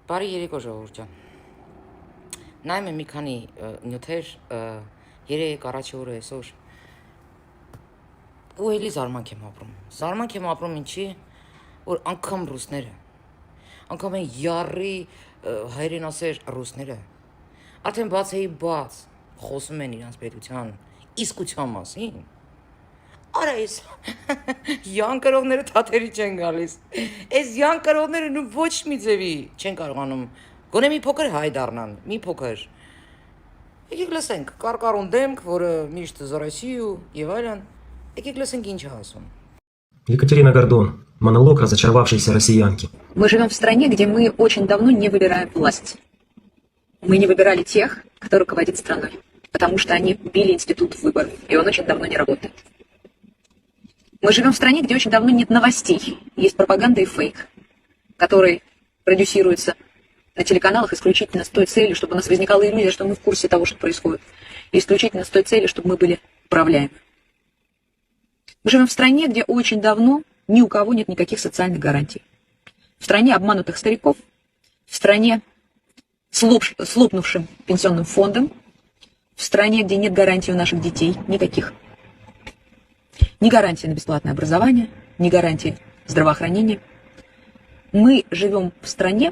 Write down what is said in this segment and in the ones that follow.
Բարի երեկո ժողովուրդ ջան։ Նայում եմ մի քանի նյութեր, երեք առաջի օրը այսօր ու էլի զարմանք եմ ապրում։ Զարմանք եմ ապրում ինչի, որ անգամ ռուսները, անգամ են յառի հայրենասեր ռուսները, արդեն բաց խոսում են իրանց պետության իսկության մասին։ Արա այս յանկրովները թաթերի չեն գալիս։ Այս յանկրովները նու ոչ մի ձևի չեն կարողանում գոնե մի փոքր հայ դառնան, մի փոքր։ Եկեք լսենք, կարկառուն դեմք, որը միշտ զորացիու եւ այլն։ Եկեք լսենք ինչ է ասում։ Екатерина Гордон. Монолог разочаровавшейся россиянки. Мы живем в стране, где мы очень давно не выбираем власть. Мы не выбирали тех, кто руководит страной, потому что они убили институт выборов, и он очень давно не работает. Мы живем в стране, где очень давно нет новостей. Есть пропаганда и фейк, который продюсируется на телеканалах исключительно с той целью, чтобы у нас возникала иллюзия, что мы в курсе того, что происходит. И исключительно с той целью, чтобы мы были управляемы. Мы живем в стране, где очень давно ни у кого нет никаких социальных гарантий. В стране обманутых стариков, в стране с лопнувшим пенсионным фондом, в стране, где нет гарантий у наших детей, никаких. Ни гарантии на бесплатное образование, ни гарантии здравоохранения. Мы живем в стране,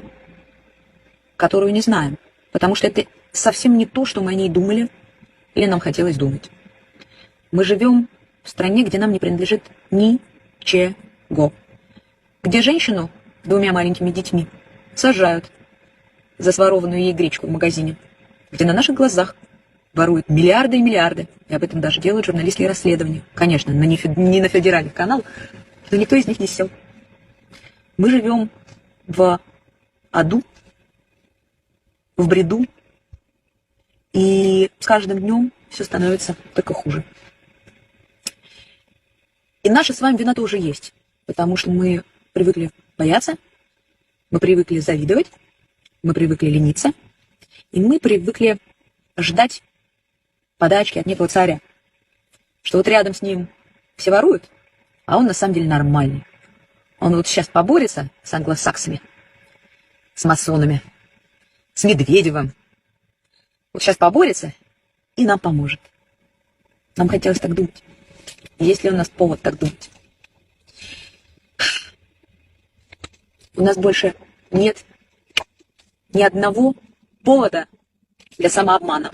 которую не знаем, потому что это совсем не то, что мы о ней думали или нам хотелось думать. Мы живем в стране, где нам не принадлежит ничего, где женщину с 2 маленькими детьми сажают за сворованную ей гречку в магазине, где на наших глазах воруют миллиарды и миллиарды, и об этом даже делают журналистские расследования. Конечно, не на федеральных каналах, но никто из них не сел. Мы живем в аду, в бреду, и с каждым днем все становится только хуже. И наша с вами вина тоже есть, потому что мы привыкли бояться, мы привыкли завидовать, мы привыкли лениться, и мы привыкли ждать подачки от некого царя, что вот рядом с ним все воруют, а он на самом деле нормальный. Он вот сейчас поборется с англосаксами, с масонами, с Медведевым. Вот сейчас поборется и нам поможет. Нам хотелось так думать. Есть ли у нас повод так думать? У нас больше нет ни одного повода для самообмана.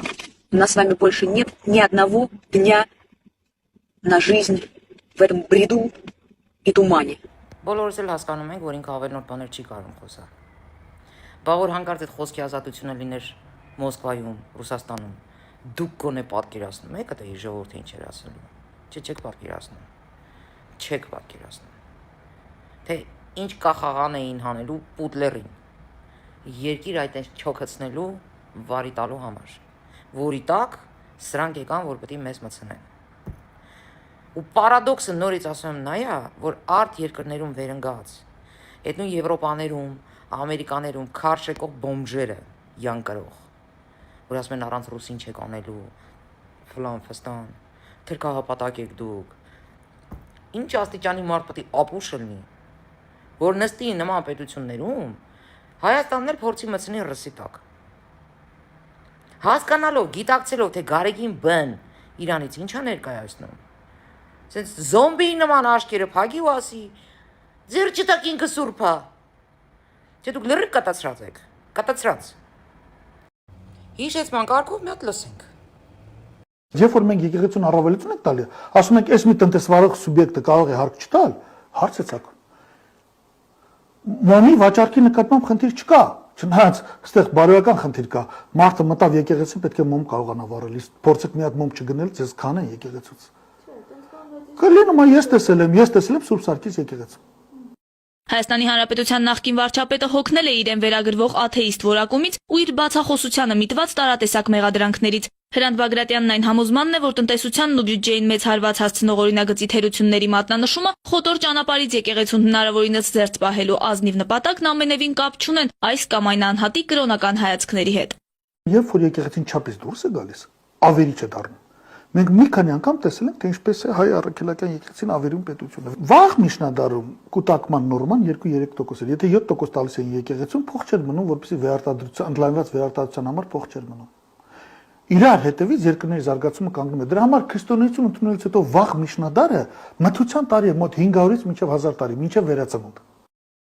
У нас с вами больше нет ни одного дня на жизнь в этом бреду и тумане. Բոլորս էլ հասկանում ենք, որ ինքը ավելի նոր բաներ չի կարող խոսալ։ Բա որ հանկարծ այդ խոսքի ազատությունը լիներ Մոսկվայում, Ռուսաստանում, դուք գոնե պատկերացնում եք այդ ժողովրդը ինչ էր ասելու։ Չեք պատկերացնում։ Չեք պատկերացնում։ Թե ինչ կախաղան էին հանելու Պուտլերին։ Երկիր այդպես չոքացնելու վարի տալու համար, որի տակ սրանք եկան, որ պետք է մեզ մցնեն։ Ու պարադոքսը նորից ասում եմ նայա, որ արդ երկրներում վերընկած, այդ նույն Եվրոպաներում, Ամերիկաներում քարշ եկող բոմբժերը յանկրող, որ ասում են առանց ռուսին չեք անելու, ֆլան ֆստան, թրքահապատակ եք դուք։ Ինչ աստիճանի մարդ պետք է ապուշ լինի, որ նստի նման պետություններում, Հայաստանն էլ փորձի մցնի ռսի տակ։ Հասկանալով, գիտակցելով, թե Գարեգին բն Իրանից ինչ է ներկայացնում։ Սենց զոմբիի նման աշկերը փագի ու ասի, ձեր չտակ ինքը սուրբ է։ Չէ դուք լրիվ կատացրած եք, կատացրած։ Հիշեցման կարգով մի հատ լսենք։ Երբ որ մենք եկեղեցուն առավելություն ենք տալի, ասում ենք, այս մի տնտեսվարող սուբյեկտը կարող է հարկ չտալ, հարց է ցակում։ Մոմի վաճառքի նկատմամբ խնդիր չկա, չնայած այստեղ բարոյական խնդիր կա։ Մարդը մտավ եկեղեցին, պետք է մոմ կարողանա վառել, փորձեք մի հատ մոմ չգնել, ձեզ քանեն եկեղեցուց։ Կլինում է ես տեսել եմ Սուրբ Սարգիս եկեղեցում։ Հայաստանի Հանրապետության նախկին վարչապետը հոգնել է իրեն վերագրվող աթեիստ որակումից ու իր բացախոսությանը միտված տարատեսակ մեղադրանքներից։ Հրանտ Բագրատյանն այն համոզմանն է, որ տնտեսությանն ու բյուջեին մեծ հարված հասցնող օրինագծի թերությունների մատնանշումը խոտոր ճանապարհից եկեղեցուն հնարավորինս զերծ պահելու ազնիվ նպատակն ամենևին կապ չունեն այս կամ այն անհատի կրոնական հայացքների հետ։ Երբ որ եկեղեցին չափից դուրս է գալիս, ավերիչ է դառնում։ Մենք մի քանի անգամ տեսել ենք, թե ինչպես է հայ առաքելական եկեղեցին ավերում պետությունը։ Վաղ միջնադարում կուտակման նորման 2-3% էր։ Եթե 7% տալիս էին եկեղեցուն, փող չէր մնում, որպեսզի վերարտադրության, ընդլայնված վերարտադրության համար փող չէր մնում։ Իրար հետևից երկրների զարգացումը կանգնում է։ Դրա համար քրիստոնեություն ընդունելուց հետո վաղ միջնադարը մթության տարի է, մոտ 500-ից մինչև 1000 տարի, մինչև վերածնունդ։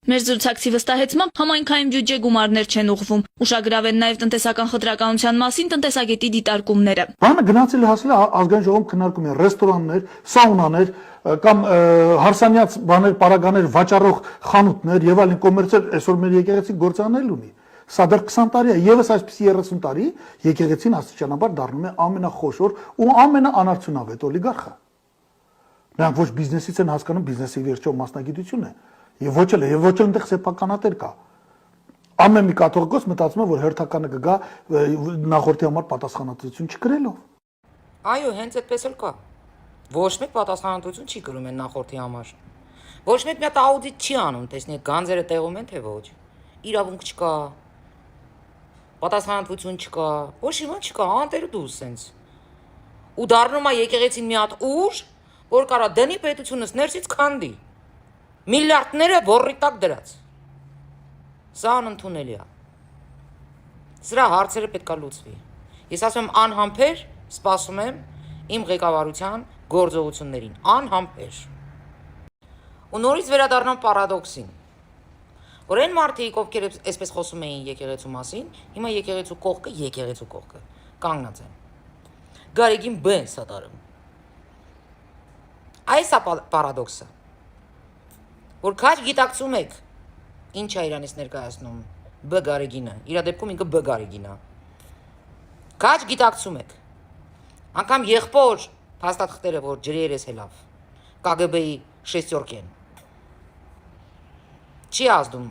Մեր զրուցակցի վստահեցմամբ համայնքային բյուջե գումարներ չեն ուղղվում։ Ուշագրավ են նաև տնտեսական խտրականության մասին տնտեսագետի դիտարկումները։ Բանը գնացել է հասել ազգային ժողովում քննարկում են ռեստորաններ, սաունաներ կամ հարսանյաց բաներ, պարագաներ վաճառող խանութներ եւ այլն կոմերցիալ այսօր մեր եկեղեցին գործանել ունի։ Սա դեռ 20 տարի է, եւս այսպեսի 30 տարի եկեղեցին աստիճանաբար դառնում է ամենախոշոր ու ամենաանարդյունավետ օլիգարխը։ Նրանք ոչ բիզնեսից են հասկանում, բիզնեսի վերջո մասնագիտություն է։ Եվ ոչ էլ այնտեղ սեփականատեր կա։ Ամեն մի կաթողիկոս մտածում է, որ հերթականը կգա նախորդի համար պատասխանատվություն չկրելով։ Այո, հենց այդպես էլ կա։ Ոչ մեկ պատասխանատվություն չի կրում են նախորդի համար։ Ոչ մեկ մի հատ աուդիտ չի անում, տեսնեք, գանձերը տեղում են թե ոչ։ Իրավունք չկա։ Պատասխանատվություն չկա։ Ոչ իմ չկա, անտերը դու սենց։ Ու դառնում է եկեղեցին մի հատ ուժ, որ կարա դնի պետությունս ներսից քանդի։ Միլիարդները ողրի տակ դրած։ Սա անընդունելի է։ Սրա հարցերը պետք է լուծվի։ Ես ասում եմ անհամբեր, սպասում եմ իմ ղեկավարության գործողություններին, անհամբեր։ Ու նորից վերադառնամ պարադոքսին, որ այն մարդիկ, ովքեր այսպես խոսում էին եկեղեցու մասին, հիմա եկեղեցու կողքը կանգնած են։ Գարեգին B են սատարում։ Այս է պարադոքսը, որ քաջ գիտակցում եք, ինչ է Իրանից ներկայացնում B Գարեգինը, իր դեպքում ինքը B Գարեգինը։ Քաջ գիտակցում եք, անգամ եղբոր փաստաթղթերը, որ ջրի երես հելավ, KGB-ի շեստյորք են։ Չի ազդում,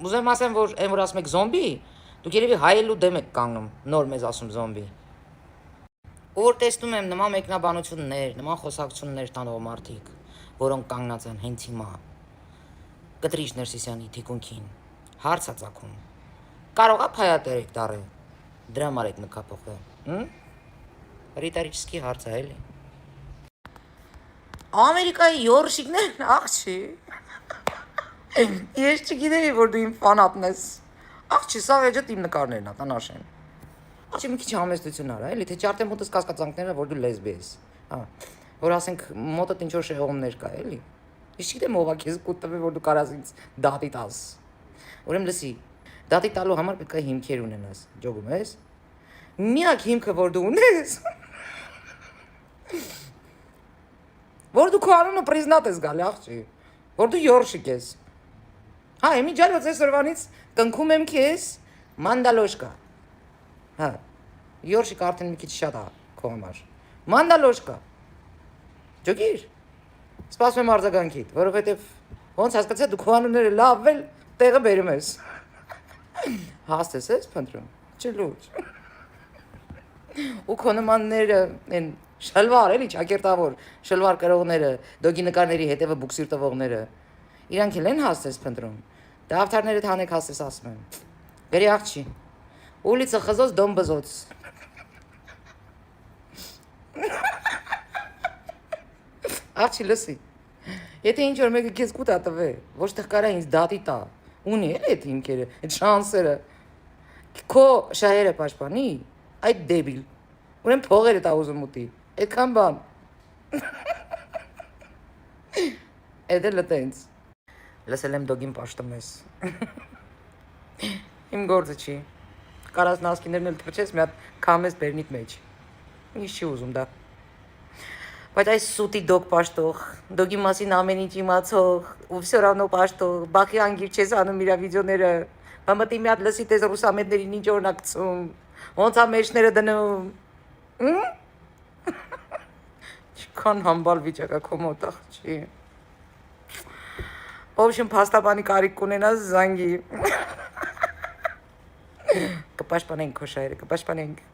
ուզեմ ասեմ, որ այն որ ասում եք զոմբի, դուք երևի հայելու դեմ եք կանգնում, նոր մեզ ասում զոմբի։ Ու որ տեսնում եմ նման մեկնաբանություններ, նման խոսակցություններ տանող մարդիկ, որոնք կանգնած են հենց հիմա Կտրիչ Ներսիսյանի թիկունքին, հարց է ծագում։ Կարող է փայատեր եք դառել, դրա համար եք նկապողը, Ռիտորический հարց է, էլի։ Ամերիկայի յորշիկներն աղջի։ Ես չգիտեի, որ դու իմ ֆանատն ես։ Աղջի, սա վեճը իմ նկարներն ա, տանաշեն։ Աղջի մի քիչ համեստություն արա, էլի, թե չարդե մոտս կասկածանքները, որ դու լեսբի ես։ Որ ասենք մոտդ ինչ որ շեղումներ կա, էլի։ Ես չգիտեմ ով է քեզ կուտտվել, որ դու կարաս ինձ դատի տաս։ Ուրեմն լսի, դատի տալու համար պետք է հիմքեր ունենաս, ջոգում ես։ Միակ հիմքը, որ դու ունես, որ դու քո անունը պրիզնատ ես գալի, աղջի, որ դու յորշիկ ես։ Հա, եմի ջալոց այսօրվանից կնքում եմ քեզ մանդալոշկա։ Հա, յորշիկ արդեն մի քիչ շատ է քո համար։ Մանդալոշկա։ Ջոգիր։ Սպասում եմ արձագանքիդ, որովհետև ոնց հասկացա դու քո անունները լավ էլ տեղը բերում ես։ Հաստես ես փնտրում, չլուր։ Ու քո նմանները են շլվար էլի ճակերտավոր, շլվար կրողները, դոգի նկարների հետևը բուքսիր տվողները։ Իրանք էլ են հաստես փնտրում։ Դավթարները թանեք հաստես ասում եմ։ Բերի աղջի։ Ուլիցա խզոց դոմ բզոց։ Աղջի լսի, եթե ինչ-որ մեկը քեզ կուտա տվե, ոչ տեղ կարա ինձ դատի տա, ունի էլ այդ հիմքերը, այդ շանսերը, քո շահերը պաշտպանի, այդ դեբիլ, ուրեմն փողերը տա ուզում ուտի, այդքան բան, այդ էլ տենց, լսել եմ դոգին պաշտում ես, իմ գործը չի, կարաս նասկիներն էլ թրջես, մի հատ կամես բերնիտ մեջ, ինչ չի ուզում դա։ Բայց այս սուտի դոգ պաշտող, դոգի մասին ամեն ինչ իմացող, ու всё равно պաշտող, բախի անգիր չես անում իրա վիդեոները, բամտի մի հատ լսի տես ռուսամետներին ինչ օրնակցում, ոնց է մեջները դնում, չքան համբալ վիճակա քո մոտ աղջի։ Ոբշեմ փաստաբանի կարիք կունենաս զանգի։ Կպաշտպանենք քո շահերը, կպաշտպանենք։